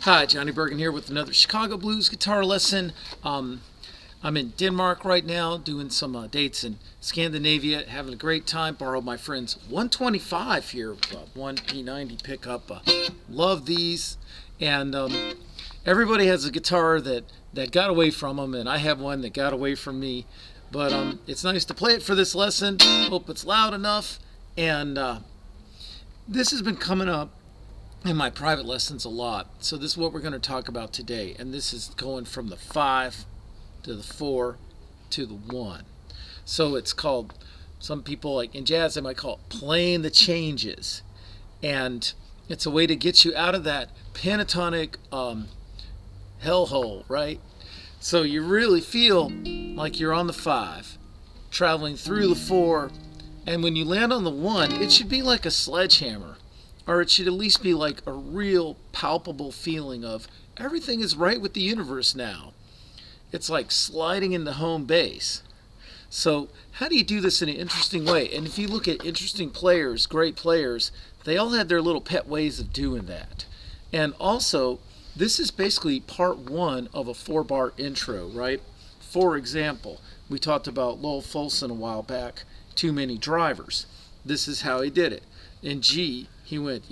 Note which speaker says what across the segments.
Speaker 1: Hi, Johnny Burgin here with another Chicago Blues guitar lesson. I'm in Denmark right now doing some dates in Scandinavia, having a great time. Borrowed my friend's 125 here, one P90 pickup. Love these. And everybody has a guitar that got away from them, and I have one that got away from me. But it's nice to play it for this lesson. Hope it's loud enough. And this has been coming up in my private lessons a lot. So this is what we're going to talk about today. And this is going from the 5 to the 4 to the 1. So it's called, some people like in jazz, they might call it playing the changes. And it's a way to get you out of that pentatonic hellhole, right? So you really feel like you're on the 5, traveling through the 4, and when you land on the 1, it should be like a sledgehammer. Or it should at least be like a real palpable feeling of everything is right with the universe now. It's like sliding into home base. So how do you do this in an interesting way? And if you look at interesting players, great players, they all had their little pet ways of doing that. And also, this is basically part 1 of a 4-bar intro, right? For example, we talked about Lowell Fulson a while back, Too Many Drivers. This is how he did it. In G, he went,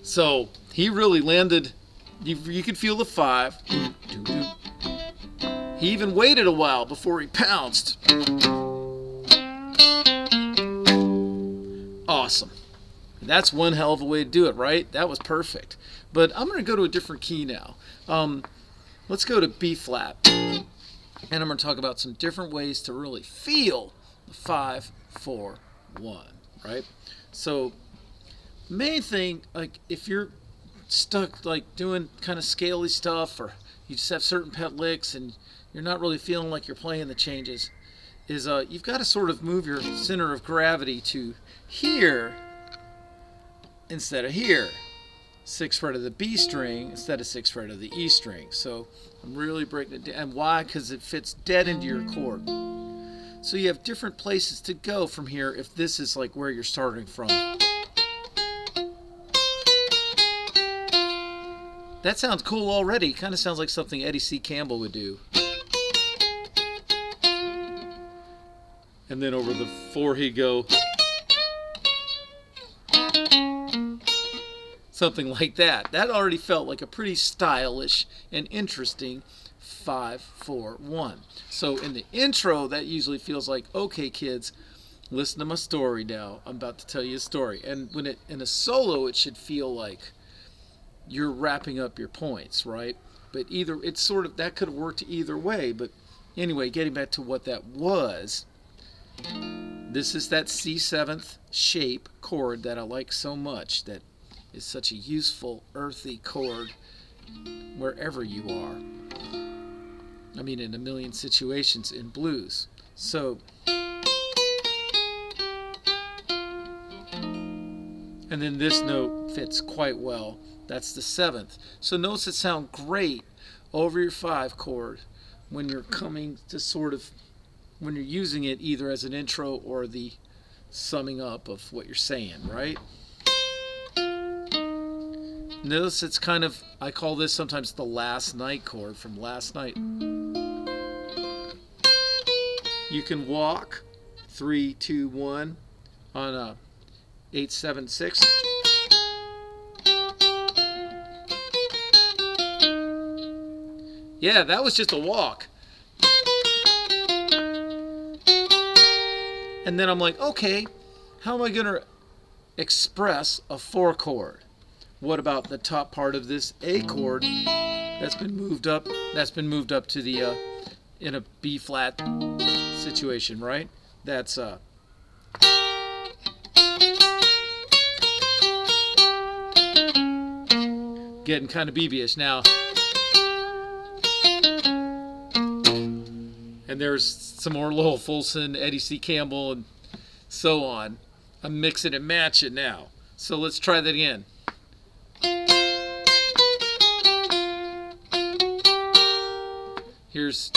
Speaker 1: So he really landed, you could feel the 5. He even waited a while before he pounced. Awesome. That's one hell of a way to do it, right? That was perfect. But I'm going to go to a different key now. Let's go to B-flat. And I'm going to talk about some different ways to really feel the 5, 4, 1, right? So, main thing, like if you're stuck like doing kind of scaly stuff, or you just have certain pet licks and you're not really feeling like you're playing the changes, is you've got to sort of move your center of gravity to here instead of here. 6th fret of the B string instead of 6th fret of the E string. So I'm really breaking it down. And why? Because it fits dead into your chord. So you have different places to go from here if this is like where you're starting from. That sounds cool already. Kind of sounds like something Eddie C Campbell would do. And then over the 4 he'd go. Something like that. That already felt like a pretty stylish and interesting 5, 4, 1. So in the intro, that usually feels like, okay, kids, listen to my story now. I'm about to tell you a story. And when in a solo, it should feel like you're wrapping up your points, right? But it's sort of, that could have worked either way. But anyway, getting back to what that was, this is that C7th shape chord that I like so much, that is such a useful, earthy chord wherever you are. I mean, in a million situations in blues. So, and then this note fits quite well. That's the 7th. So notes that sound great over your 5 chord when you're coming to sort of, when you're using it either as an intro or the summing up of what you're saying, right? Notice it's kind of, I call this sometimes the last night chord from last night. You can walk 3, 2, 1 on a 8, 7, 6. Yeah, that was just a walk. And then I'm like, okay, how am I going to express a 4 chord? What about the top part of this A chord that's been moved up? That's been moved up to the in a B flat situation, right? That's getting kind of BB-ish now. And there's some more Lowell Fulson, Eddie C Campbell, and so on. I'm mixing and matching now. So let's try that again. Here's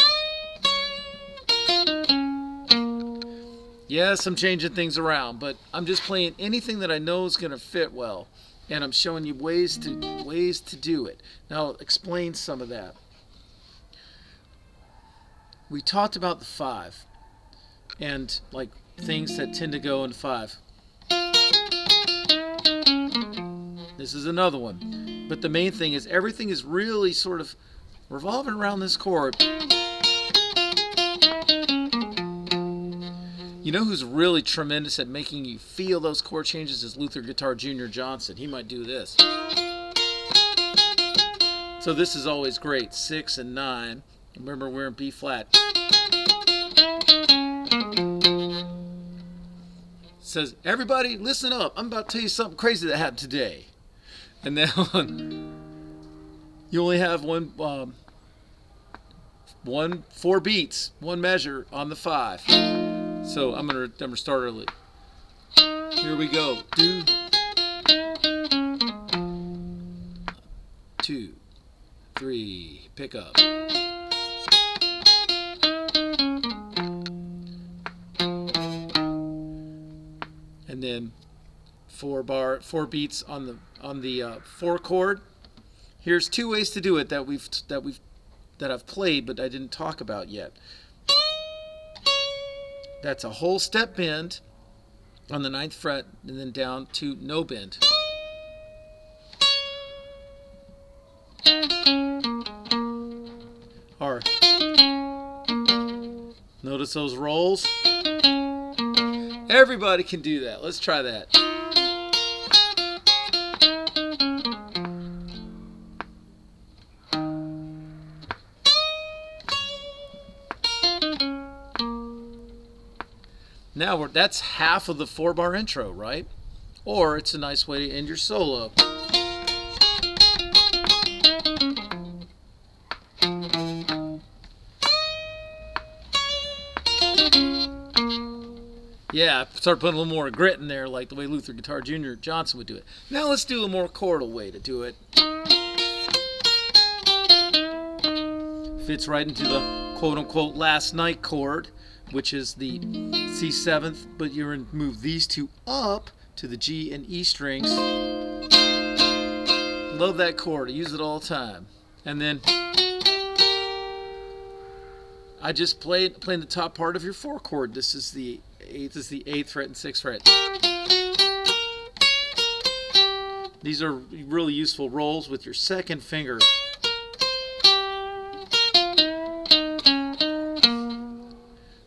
Speaker 1: Yes, I'm changing things around, but I'm just playing anything that I know is going to fit well, and I'm showing you ways to do it. Now, I'll explain some of that. We talked about the 5 and like things that tend to go in 5. This is another one. But the main thing is everything is really sort of revolving around this chord. You know who's really tremendous at making you feel those chord changes is Luther Guitar Jr. Johnson. He might do this. So this is always great. 6 and 9. Remember, we're in B flat. Says, everybody listen up. I'm about to tell you something crazy that happened today. And then you only have 4 beats, 1 measure on the 5. So I'm gonna start early. Here we go. 2, 3, pick up. And then 4 beats on the 4 chord. Here's 2 ways to do it that I've played but I didn't talk about yet. That's a whole step bend on the 9th fret and then down to no bend. Or notice those rolls. Everybody can do that. Let's try that. Now that's half of the 4-bar intro, right? Or it's a nice way to end your solo. Yeah, start putting a little more grit in there, like the way Luther Guitar Jr. Johnson would do it. Now let's do a more chordal way to do it. Fits right into the quote-unquote last night chord, which is the C7th, but you're going to move these 2 up to the G and E strings. Love that chord. I use it all the time. And then I just playing the top part of your 4 chord. This is the 8th fret and 6th fret. These are really useful rolls with your 2nd finger.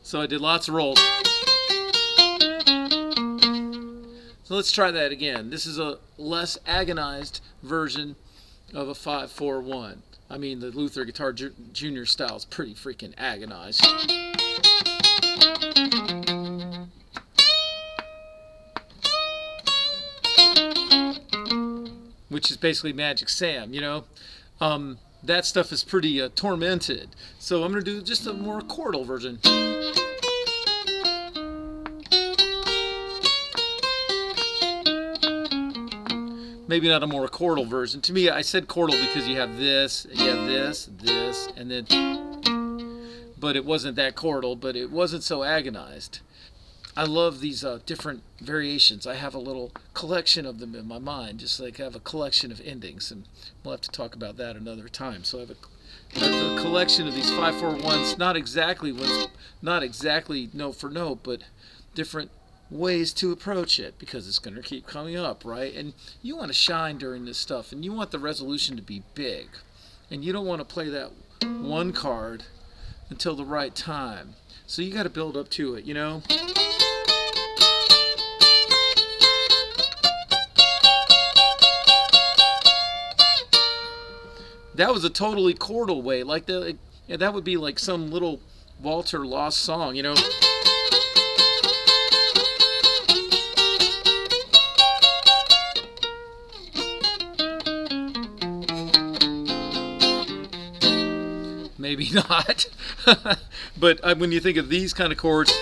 Speaker 1: So I did lots of rolls. So let's try that again. This is a less agonized version of a 5-4-1. I mean, the Luther Guitar Jr. style is pretty freaking agonized. Which is basically Magic Sam, you know? That stuff is pretty tormented. So I'm going to do just a more chordal version. Maybe not a more chordal version. To me, I said chordal because you have this, this, and then... But it wasn't that chordal, but it wasn't so agonized. I love these different variations. I have a little collection of them in my mind, just like I have a collection of endings, and we'll have to talk about that another time. So I have a collection of these 5-4-1s, not exactly note for note, but different ways to approach it, because it's going to keep coming up, right? And you want to shine during this stuff, and you want the resolution to be big, and you don't want to play that one card until the right time. So you got to build up to it, you know? That was a totally chordal way, like that would be like some little Walter Lost song, you know? Maybe not. But when you think of these kind of chords,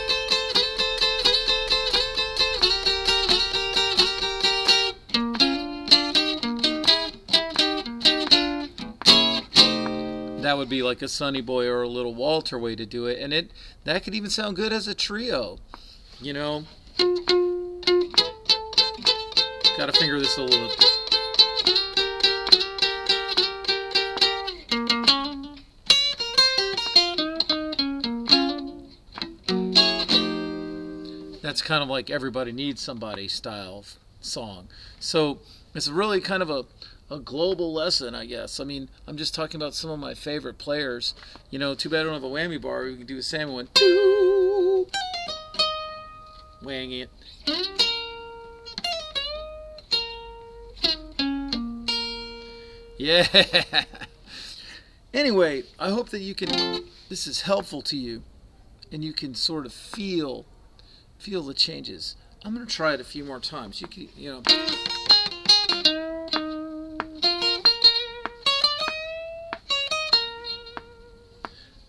Speaker 1: that would be like a Sonny Boy or a Little Walter way to do it, and that could even sound good as a trio. you know. Gotta finger this a little. That's kind of like Everybody Needs Somebody style song. So it's really kind of a global lesson, I guess. I mean, I'm just talking about some of my favorite players. You know, too bad I don't have a whammy bar. We can do the same one. Wang it. Yeah. Anyway, I hope that this is helpful to you and you can sort of feel the changes. I'm going to try it a few more times. You know.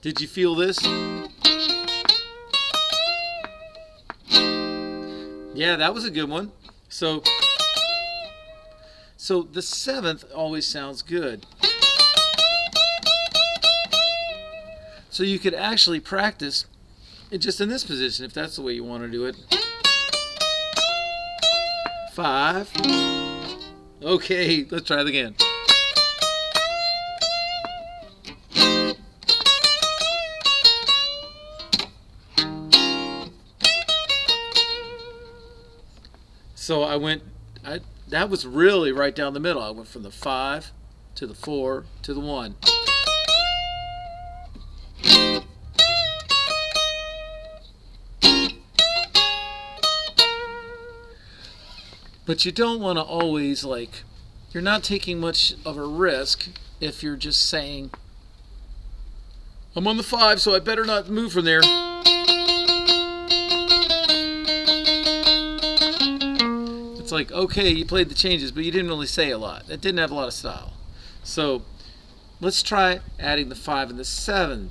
Speaker 1: Did you feel this? Yeah, that was a good one. So the 7th always sounds good. So you could actually practice it just in this position if that's the way you want to do it. 5. Okay, let's try it again. So that was really right down the middle. I went from the 5 to the 4 to the 1. But you don't want to always, like, you're not taking much of a risk if you're just saying, I'm on the 5, so I better not move from there. It's like, okay, you played the changes, but you didn't really say a lot. It didn't have a lot of style. So let's try adding the 5 and the 7.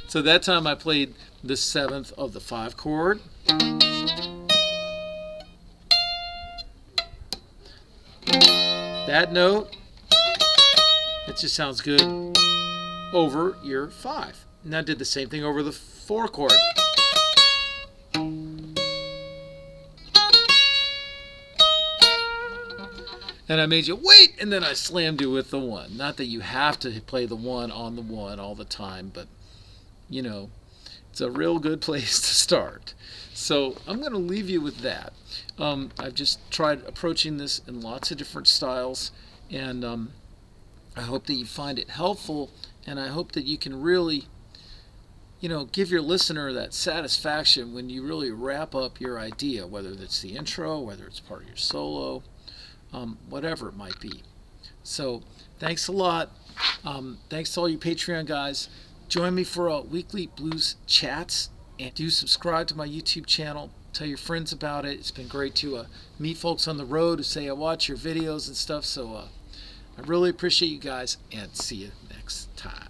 Speaker 1: So that time I played the 7th of the 5 chord. That note, it just sounds good over your 5. Now I did the same thing over the 4 chord. And I made you wait, and then I slammed you with the 1. Not that you have to play the 1 on the 1 all the time, but you know, it's a real good place to start. So I'm going to leave you with that. I've just tried approaching this in lots of different styles, and I hope that you find it helpful, and I hope that you can really, you know, give your listener that satisfaction when you really wrap up your idea, whether it's the intro, whether it's part of your solo, whatever it might be. So thanks a lot. Thanks to all you Patreon guys. Join me for weekly blues chats, and do subscribe to my YouTube channel. Tell your friends about it. It's been great to meet folks on the road who say I watch your videos and stuff. So I really appreciate you guys, and see you next time.